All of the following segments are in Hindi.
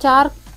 4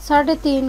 3.5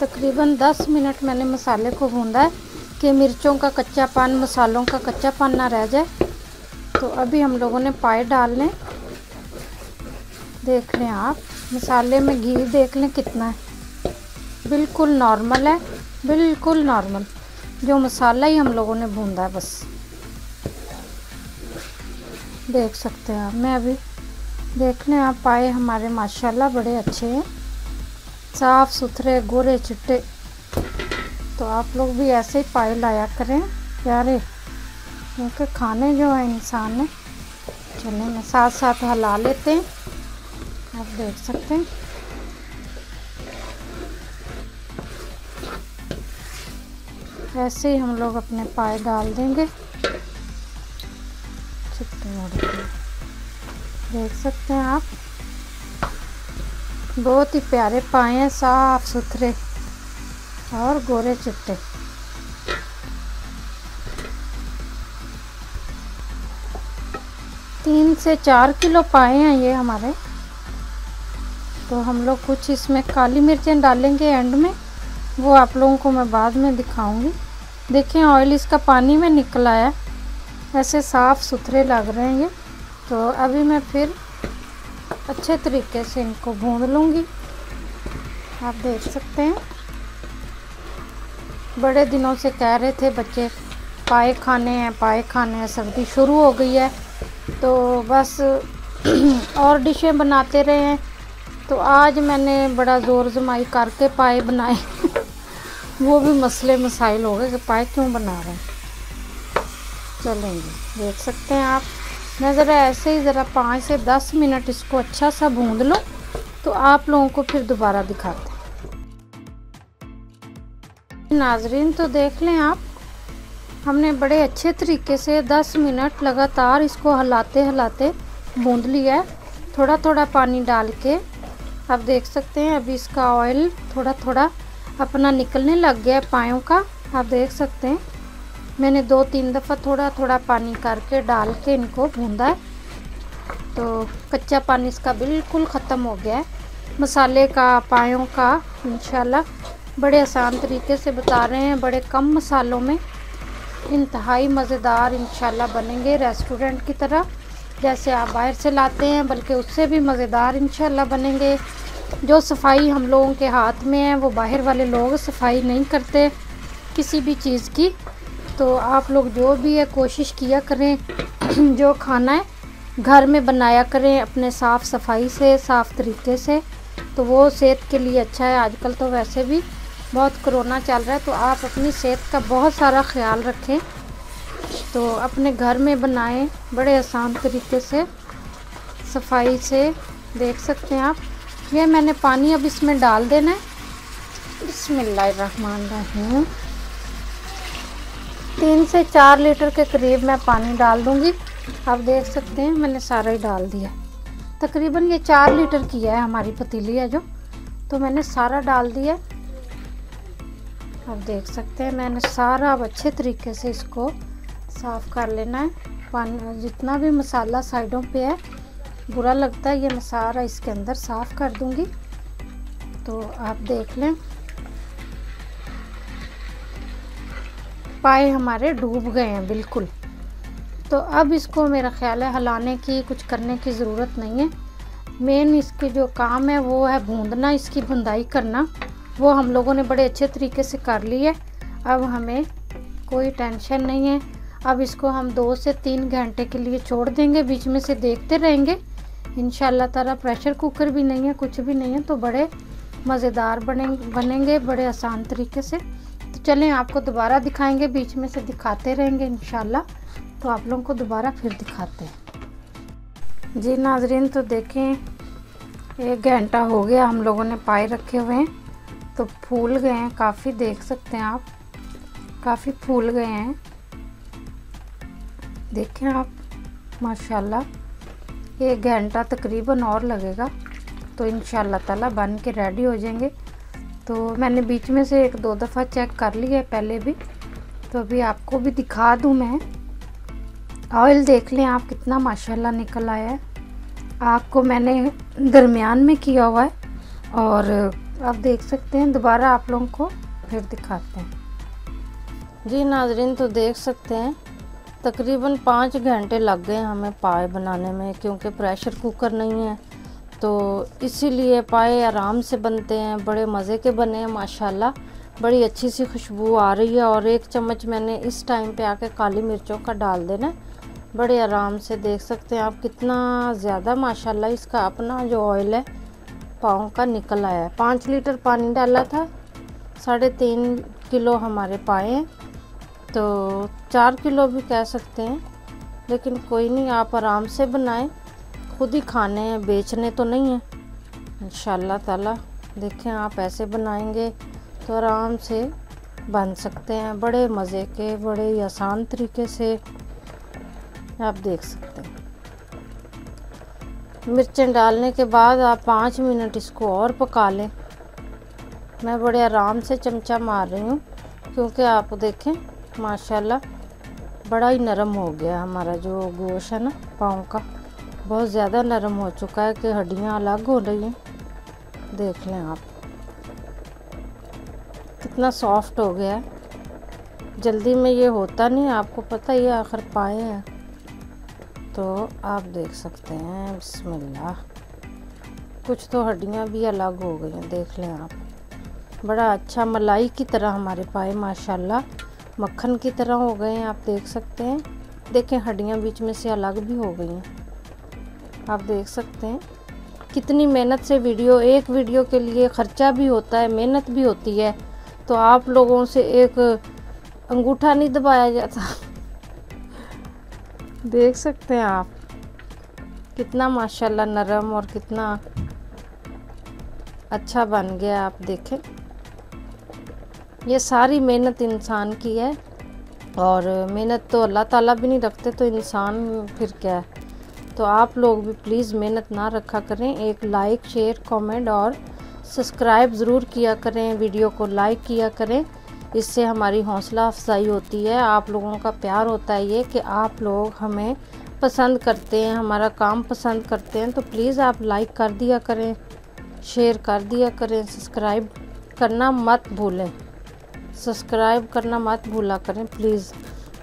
तकरीबन 10 मिनट मैंने मसाले को भूना है कि मिर्चों का कच्चापन, मसालों का कच्चापन ना रह जाए। तो अभी हम लोगों ने पाए डालने। देख लें आप, मसाले में घी देख लें कितना है, बिल्कुल नॉर्मल है, बिल्कुल नॉर्मल। जो मसाला ही हम लोगों ने भूना है बस। देख सकते हैं आप। मैं अभी देख लें आप, पाए हमारे माशाल्लाह बड़े अच्छे हैं, साफ़ सुथरे गोरे चिट्टे। तो आप लोग भी ऐसे ही पाए लाया करें प्यारे, क्योंकि खाने जो है इंसान ने। चलें मैं साथ साथ हिला लेते हैं। आप देख सकते हैं ऐसे ही हम लोग अपने पाए डाल देंगे। देख सकते हैं आप, बहुत ही प्यारे पाए हैं, साफ सुथरे और गोरे चिट्टे। तीन से 4 किलो पाए हैं ये हमारे। तो हम लोग कुछ इसमें काली मिर्चें डालेंगे एंड में, वो आप लोगों को मैं बाद में दिखाऊंगी। देखें ऑयल इसका पानी में निकल आया, ऐसे साफ़ सुथरे लग रहे हैं ये। तो अभी मैं फिर अच्छे तरीके से इनको भून लूँगी। आप देख सकते हैं, बड़े दिनों से कह रहे थे बच्चे पाए खाने हैं, पाए खाने हैं। सर्दी शुरू हो गई है तो बस और डिशें बनाते रहे हैं। तो आज मैंने बड़ा ज़ोर जमाई करके पाए बनाए वो भी मसले मसाइल हो गए कि पाए क्यों बना रहे हैं। चलेंगे, देख सकते हैं आप। मैं ज़रा ऐसे ही ज़रा 5 से 10 मिनट इसको अच्छा सा भून लो, तो आप लोगों को फिर दोबारा दिखाते हैं। नाजरीन तो देख लें आप, हमने बड़े अच्छे तरीके से 10 मिनट लगातार इसको हिलाते हिलाते भून लिया है, थोड़ा थोड़ा पानी डाल के। आप देख सकते हैं अभी इसका ऑयल थोड़ा थोड़ा अपना निकलने लग गया है पायों का। आप देख सकते हैं मैंने 2-3 दफ़ा थोड़ा थोड़ा पानी करके डाल के इनको भूना है। तो कच्चा पानी इसका बिल्कुल ख़त्म हो गया है, मसाले का, पायों का। इंशाल्लाह बड़े आसान तरीके से बता रहे हैं, बड़े कम मसालों में इंतहाई मज़ेदार इंशाल्लाह बनेंगे, रेस्टोरेंट की तरह जैसे आप बाहर से लाते हैं, बल्कि उससे भी मज़ेदार इंशाल्लाह बनेंगे। जो सफाई हम लोगों के हाथ में है, वो बाहर वाले लोग सफाई नहीं करते किसी भी चीज़ की। तो आप लोग जो भी है कोशिश किया करें जो खाना है घर में बनाया करें अपने साफ़ सफाई से, साफ़ तरीके से। तो वो सेहत के लिए अच्छा है। आजकल तो वैसे भी बहुत कोरोना चल रहा है, तो आप अपनी सेहत का बहुत सारा ख्याल रखें। तो अपने घर में बनाएं बड़े आसान तरीके से, सफाई से। देख सकते हैं आप, ये मैंने पानी अब इसमें डाल देना है। बिस्मिल्लाहिर्रहमानिर्रहीम। 3 से 4 लीटर के करीब मैं पानी डाल दूंगी। आप देख सकते हैं मैंने सारा ही डाल दिया। तकरीबन ये 4 लीटर की है हमारी पतीली है जो, तो मैंने सारा डाल दिया। आप देख सकते हैं मैंने सारा अब अच्छे तरीके से इसको साफ़ कर लेना है। पानी जितना भी मसाला साइडों पे है बुरा लगता है, ये मैं सारा इसके अंदर साफ़ कर दूंगी। तो आप देख लें पाए हमारे डूब गए हैं बिल्कुल। तो अब इसको मेरा ख्याल है हिलाने की, कुछ करने की ज़रूरत नहीं है। मेन इसके जो काम है वो है भूनना, इसकी भुनाई करना। वो हम लोगों ने बड़े अच्छे तरीके से कर ली है। अब हमें कोई टेंशन नहीं है। अब इसको हम 2 से 3 घंटे के लिए छोड़ देंगे, बीच में से देखते रहेंगे इंशाल्लाह ताला। प्रेशर कुकर भी नहीं है, कुछ भी नहीं है, तो बड़े मज़ेदार बनेंगे बड़े आसान तरीके से। तो चलें आपको दोबारा दिखाएंगे, बीच में से दिखाते रहेंगे इंशाल्लाह। तो आप लोगों को दोबारा फिर दिखाते हैं। जी नाजरीन, तो देखें 1 घंटा हो गया हम लोगों ने पाए रखे हुए हैं, तो फूल गए हैं काफ़ी। देख सकते हैं आप, काफ़ी फूल गए हैं। देखें आप माशाल्लाह। 1 घंटा तकरीबन और लगेगा, तो इंशाल्लाह ताला बन के रेडी हो जाएंगे। तो मैंने बीच में से 1-2 दफ़ा चेक कर लिया है पहले भी, तो अभी आपको भी दिखा दूँ मैं। ऑयल देख लें आप कितना माशाल्लाह निकल आया है। आग को मैंने दरमियान में किया हुआ है और आप देख सकते हैं। दोबारा आप लोगों को फिर दिखाते हैं। जी नाज़रीन, तो देख सकते हैं तकरीबन 5 घंटे लग गए हमें पाए बनाने में, क्योंकि प्रेशर कुकर नहीं है तो इसीलिए पाए आराम से बनते हैं। बड़े मज़े के बने हैं माशाल्लाह, बड़ी अच्छी सी खुशबू आ रही है। और 1 चम्मच मैंने इस टाइम पे आके काली मिर्चों का डाल देना, बड़े आराम से। देख सकते हैं आप कितना ज़्यादा माशाल्लाह इसका अपना जो ऑयल है पाँव का निकल आया है। 5 लीटर पानी डाला था, 3.5 किलो हमारे पाए हैं, तो 4 किलो भी कह सकते हैं। लेकिन कोई नहीं, आप आराम से बनाएं, खुद ही खाने हैं, बेचने तो नहीं है इंशाल्लाह ताला। देखें आप ऐसे बनाएंगे तो आराम से बन सकते हैं, बड़े मज़े के, बड़े ही आसान तरीके से। आप देख सकते हैं मिर्चें डालने के बाद आप 5 मिनट इसको और पका लें। मैं बड़े आराम से चमचा मार रही हूँ, क्योंकि आप देखें माशाल्लाह बड़ा ही नरम हो गया हमारा जो गोश्त है ना पाँव का, बहुत ज़्यादा नरम हो चुका है कि हड्डियाँ अलग हो रही हैं। देख लें आप कितना सॉफ्ट हो गया है। जल्दी में ये होता नहीं, आपको पता ही है, आखिर पाए हैं। तो आप देख सकते हैं बिस्मिल्लाह, कुछ तो हड्डियाँ भी अलग हो गई हैं। देख लें आप, बड़ा अच्छा मलाई की तरह हमारे पाए माशाल्लाह मक्खन की तरह हो गए हैं। आप देख सकते हैं, देखें हड्डियाँ बीच में से अलग भी हो गई हैं। आप देख सकते हैं कितनी मेहनत से एक वीडियो के लिए ख़र्चा भी होता है, मेहनत भी होती है। तो आप लोगों से एक अंगूठा नहीं दबाया जाता। देख सकते हैं आप कितना माशाल्लाह नरम और कितना अच्छा बन गया। आप देखें, ये सारी मेहनत इंसान की है, और मेहनत तो अल्लाह ताला भी नहीं रखते, तो इंसान फिर क्या है। तो आप लोग भी प्लीज़ मेहनत ना रखा करें। एक लाइक, शेयर, कमेंट और सब्सक्राइब ज़रूर किया करें, वीडियो को लाइक किया करें, इससे हमारी हौसला अफजाई होती है। आप लोगों का प्यार होता है ये कि आप लोग हमें पसंद करते हैं, हमारा काम पसंद करते हैं। तो प्लीज़ आप लाइक कर दिया करें, शेयर कर दिया करें, सब्सक्राइब करना मत भूलें, सब्सक्राइब करना मत भूला करें प्लीज़।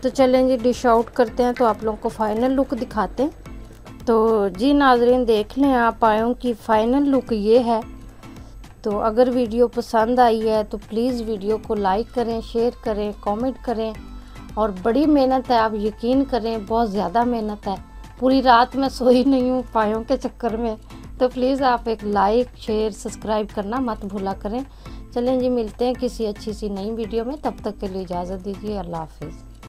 तो चलें जी डिश आउट करते हैं, तो आप लोगों को फ़ाइनल लुक दिखाते हैं। तो जी नाज़रीन देख लें आप पायों की फ़ाइनल लुक ये है। तो अगर वीडियो पसंद आई है तो प्लीज़ वीडियो को लाइक करें, शेयर करें, कमेंट करें। और बड़ी मेहनत है, आप यकीन करें, बहुत ज़्यादा मेहनत है। पूरी रात मैं सोई नहीं हूँ पायों के चक्कर में। तो प्लीज़ आप एक लाइक, शेयर, सब्सक्राइब करना मत भूला करें। चलें जी मिलते हैं किसी अच्छी सी नई वीडियो में, तब तक के लिए इजाज़त दीजिए। अल्लाह हाफिज़।